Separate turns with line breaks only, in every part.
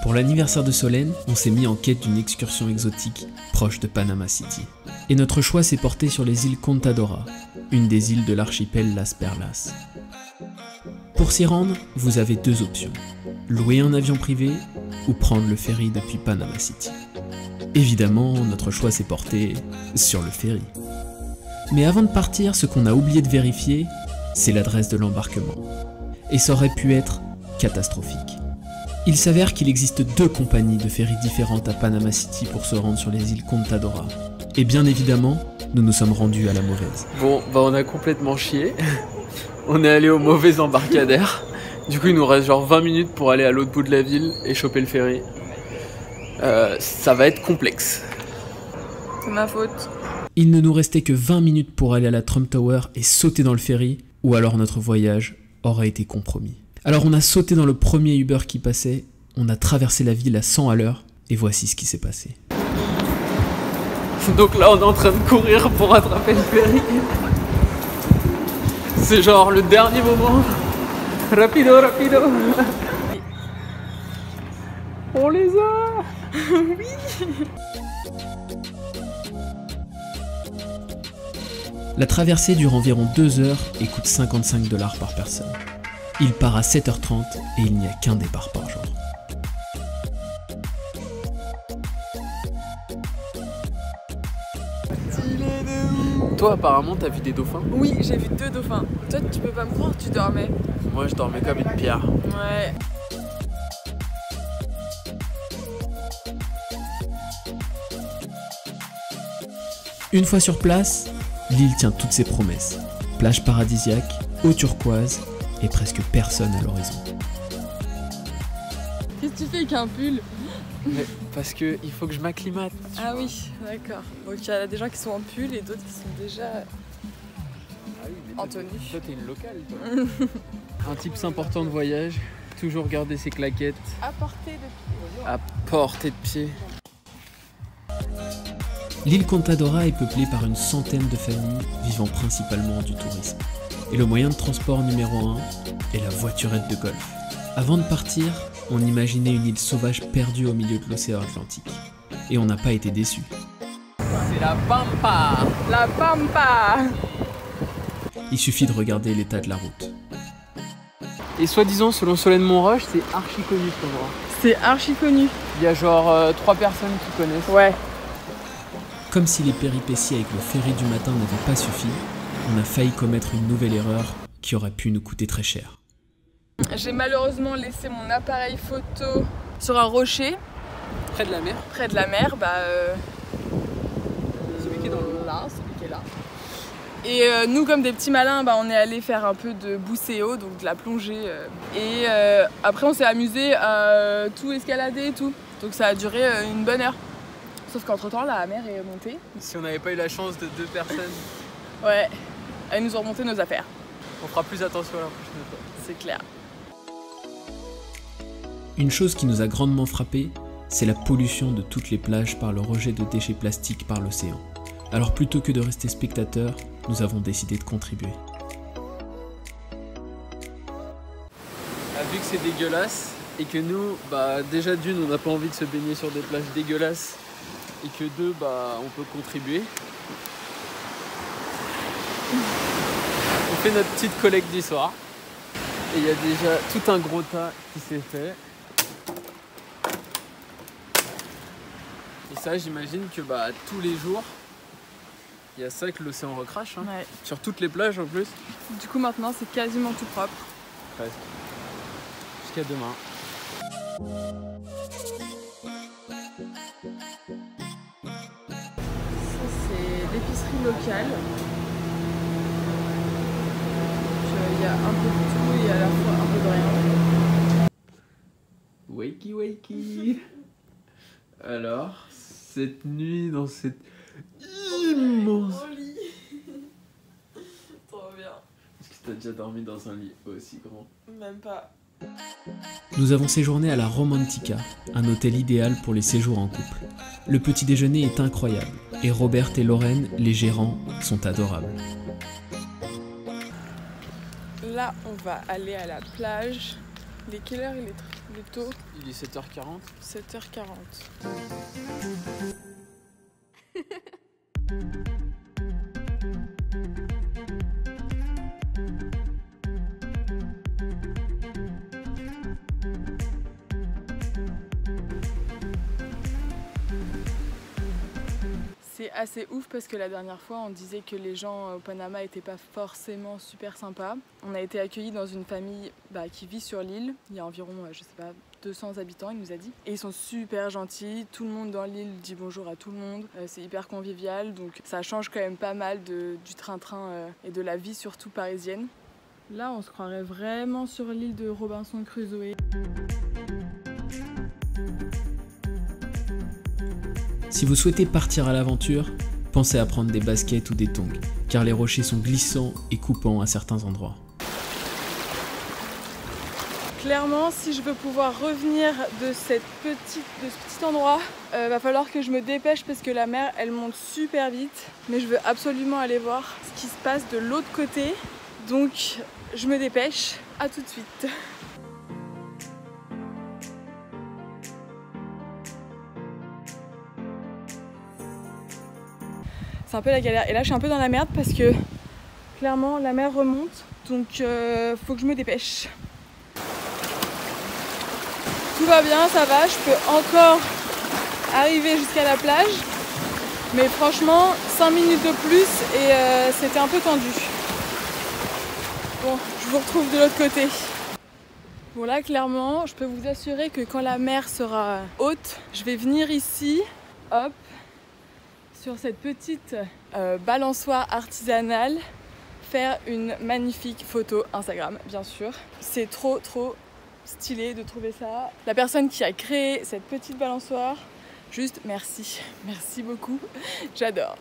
Pour l'anniversaire de Solène, on s'est mis en quête d'une excursion exotique proche de Panama City. Et notre choix s'est porté sur les îles Contadora, une des îles de l'archipel Las Perlas. Pour s'y rendre, vous avez deux options. Louer un avion privé ou prendre le ferry depuis Panama City. Évidemment, notre choix s'est porté sur le ferry. Mais avant de partir, ce qu'on a oublié de vérifier, c'est l'adresse de l'embarquement. Et ça aurait pu être catastrophique. Il s'avère qu'il existe deux compagnies de ferries différentes à Panama City pour se rendre sur les îles Contadora. Et bien évidemment, nous nous sommes rendus à la mauvaise.
Bon, bah on a complètement chié. On est allé au mauvais embarcadère. Du coup, il nous reste genre 20 minutes pour aller à l'autre bout de la ville et choper le ferry. Ça va être complexe.
C'est ma faute.
Il ne nous restait que 20 minutes pour aller à la Trump Tower et sauter dans le ferry, ou alors notre voyage aurait été compromis. Alors on a sauté dans le premier Uber qui passait, on a traversé la ville à 100 à l'heure, et voici ce qui s'est passé.
Donc là, on est en train de courir pour rattraper le ferry. C'est genre le dernier moment. Rapido, rapido. On les a.
Oui.
La traversée dure environ 2 heures et coûte 55 $ par personne. Il part à 7h30 et il n'y a qu'un départ par jour.
Toi, apparemment, t'as vu des dauphins?
Oui, j'ai vu 2 dauphins. Toi, tu peux pas me croire, tu dormais.
Moi, je dormais comme une pierre.
Ouais.
Une fois sur place, l'île tient toutes ses promesses. Plage paradisiaque, eau turquoise et presque personne à l'horizon.
Qu'est-ce que tu fais avec un pull?
Mais parce que il faut que je m'acclimate.
Ah oui, d'accord. Donc il y a des gens qui sont en pull et d'autres qui sont déjà en tenue.
Toi, t'es une locale, toi. Un tips important de voyage, toujours garder ses claquettes
À portée de pied.
à portée de pied.
L'île Contadora est peuplée par une centaine de familles vivant principalement du tourisme. Et le moyen de transport numéro 1 est la voiturette de golf. Avant de partir, on imaginait une île sauvage perdue au milieu de l'océan Atlantique. Et on n'a pas été déçus.
C'est la Pampa.
La Pampa.
Il suffit de regarder l'état de la route.
Et soi-disant, selon Solène Monroche, c'est archi connu cet endroit.
C'est archi connu.
Il y a genre 3 personnes qui connaissent.
Ouais.
Comme si les péripéties avec le ferry du matin n'avaient pas suffi, on a failli commettre une nouvelle erreur qui aurait pu nous coûter très cher.
J'ai malheureusement laissé mon appareil photo sur un rocher
Près de la mer.
près de la mer.
Celui qui est dans l'eau.
Là, celui qui est là. Et nous, comme des petits malins, on est allé faire un peu de buceo, donc de la plongée. Et après, on s'est amusé à tout escalader et tout. Donc ça a duré une bonne heure. Sauf qu'entre temps, la mer est montée.
Si on n'avait pas eu la chance de 2 personnes,
Ouais, elles nous ont remonté nos affaires.
on fera plus attention à la prochaine fois.
C'est clair.
Une chose qui nous a grandement frappé, c'est la pollution de toutes les plages par le rejet de déchets plastiques par l'océan. Alors plutôt que de rester spectateurs, nous avons décidé de contribuer.
Vu que c'est dégueulasse et que nous, déjà d'une, on n'a pas envie de se baigner sur des plages dégueulasses et que 2, on peut contribuer. On fait notre petite collecte du soir et il y a déjà tout un gros tas qui s'est fait. Et ça, j'imagine que tous les jours, il y a ça que l'océan recrache. Hein.
Ouais.
Sur toutes les plages en plus.
Du coup, maintenant, c'est quasiment tout propre.
Presque. Jusqu'à demain.
Ça, c'est l'épicerie locale. Il y a un peu de tout et à la fois un peu de rien.
Wakey wakey. Alors, cette nuit dans cette immense...
lit. Trop bien.
Est-ce que t'as déjà dormi dans un lit aussi grand?
Même pas.
Nous avons séjourné à la Romantica, un hôtel idéal pour les séjours en couple. Le petit déjeuner est incroyable, et Robert et Lorraine, les gérants, sont adorables.
Là, on va aller à la plage. Il est quelle heure? Il est Il est tôt.
Il est 7h40.
7h40. C'est assez ouf parce que la dernière fois on disait que les gens au Panama n'étaient pas forcément super sympas. On a été accueillis dans une famille qui vit sur l'île. Il y a environ, je sais pas, 200 habitants, il nous a dit. Et ils sont super gentils, tout le monde dans l'île dit bonjour à tout le monde. C'est hyper convivial, donc ça change quand même pas mal du train-train et de la vie surtout parisienne. Là on se croirait vraiment sur l'île de Robinson Crusoe.
Si vous souhaitez partir à l'aventure, pensez à prendre des baskets ou des tongs, car les rochers sont glissants et coupants à certains endroits.
Clairement, si je veux pouvoir revenir de ce petit endroit, va falloir que je me dépêche parce que la mer, elle monte super vite. Mais je veux absolument aller voir ce qui se passe de l'autre côté. Donc, je me dépêche. À tout de suite. C'est un peu la galère. Et là, je suis un peu dans la merde parce que clairement, la mer remonte. Donc, faut que je me dépêche. Tout va bien, ça va. Je peux encore arriver jusqu'à la plage. Mais franchement, 5 minutes de plus et c'était un peu tendu. Bon, je vous retrouve de l'autre côté. Bon là, clairement, je peux vous assurer que quand la mer sera haute, je vais venir ici, hop, sur cette petite balançoire artisanale, faire une magnifique photo Instagram, bien sûr. C'est trop stylé de trouver ça. La personne qui a créé cette petite balançoire, juste merci. Merci beaucoup. J'adore.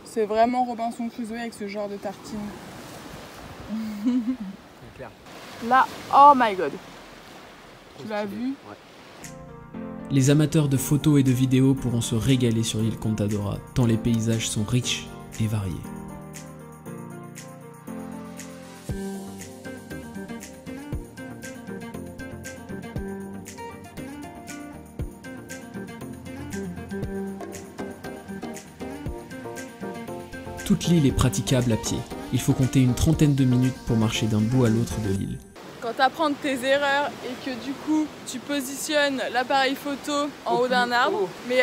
C'est vraiment Robinson Crusoe avec ce genre de tartine.
C'est clair.
Là, oh my god. Tu l'as vu?
Ouais.
Les amateurs de photos et de vidéos pourront se régaler sur l'île Contadora, tant les paysages sont riches et variés. Toute l'île est praticable à pied. Il faut compter une trentaine de minutes pour marcher d'un bout à l'autre de l'île.
Quand tu apprends de tes erreurs et que du coup tu positionnes l'appareil photo en haut d'un arbre, mais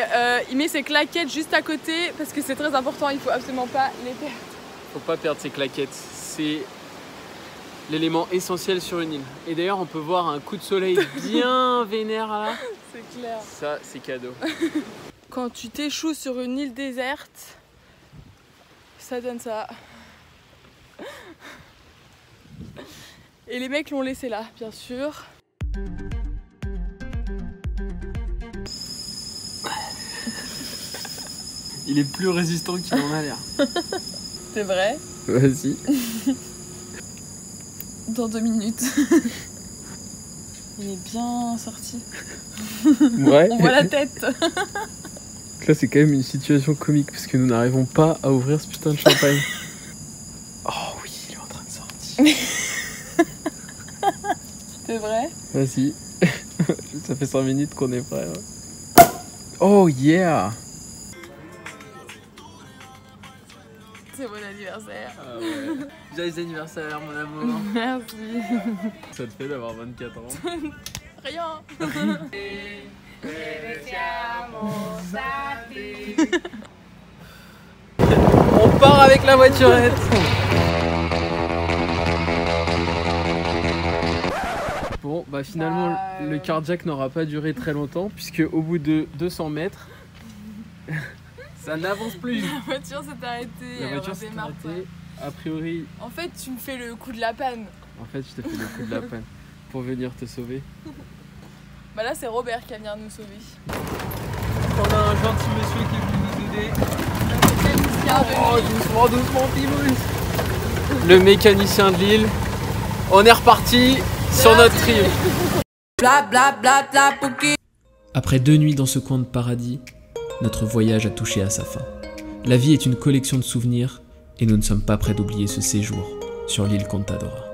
il met ses claquettes juste à côté parce que c'est très important, il faut absolument pas les perdre.
Faut pas perdre ses claquettes, c'est l'élément essentiel sur une île. Et d'ailleurs on peut voir un coup de soleil bien vénère là.
C'est clair.
Ça c'est cadeau.
Quand tu t'échoues sur une île déserte, ça donne ça. Et les mecs l'ont laissé là, bien sûr.
Il est plus résistant qu'il en a l'air.
C'est vrai?
Vas-y.
Dans 2 minutes. Il est bien sorti.
Ouais.
On voit la tête.
Là c'est quand même une situation comique parce que nous n'arrivons pas à ouvrir ce putain de champagne. Oh oui, il est en train de sortir.
C'est vrai?
Vas-y. Ça fait 5 minutes qu'on est prêt. Oh yeah.
C'est bon anniversaire.
Ah ouais. Joyeux anniversaire mon amour.
Merci.
Ça te fait d'avoir 24 ans?
Rien.
On part avec la voiturette. Bon bah finalement le carjack n'aura pas duré très longtemps puisque au bout de 200 mètres ça n'avance plus.
La voiture s'est arrêtée.
La voiture s'est arrêtée. A priori.
En fait tu me fais le coup de la panne.
En fait je t'ai fait le coup de la panne pour venir te sauver.
Bah là c'est Robert qui va venir nous sauver.
On a un gentil monsieur qui est venu nous aider.
Oh,
doucement, doucement, Pimous. Le mécanicien de l'île. On est reparti sur notre trio.
Après 2 nuits dans ce coin de paradis, notre voyage a touché à sa fin. La vie est une collection de souvenirs et nous ne sommes pas prêts d'oublier ce séjour sur l'île Contadora.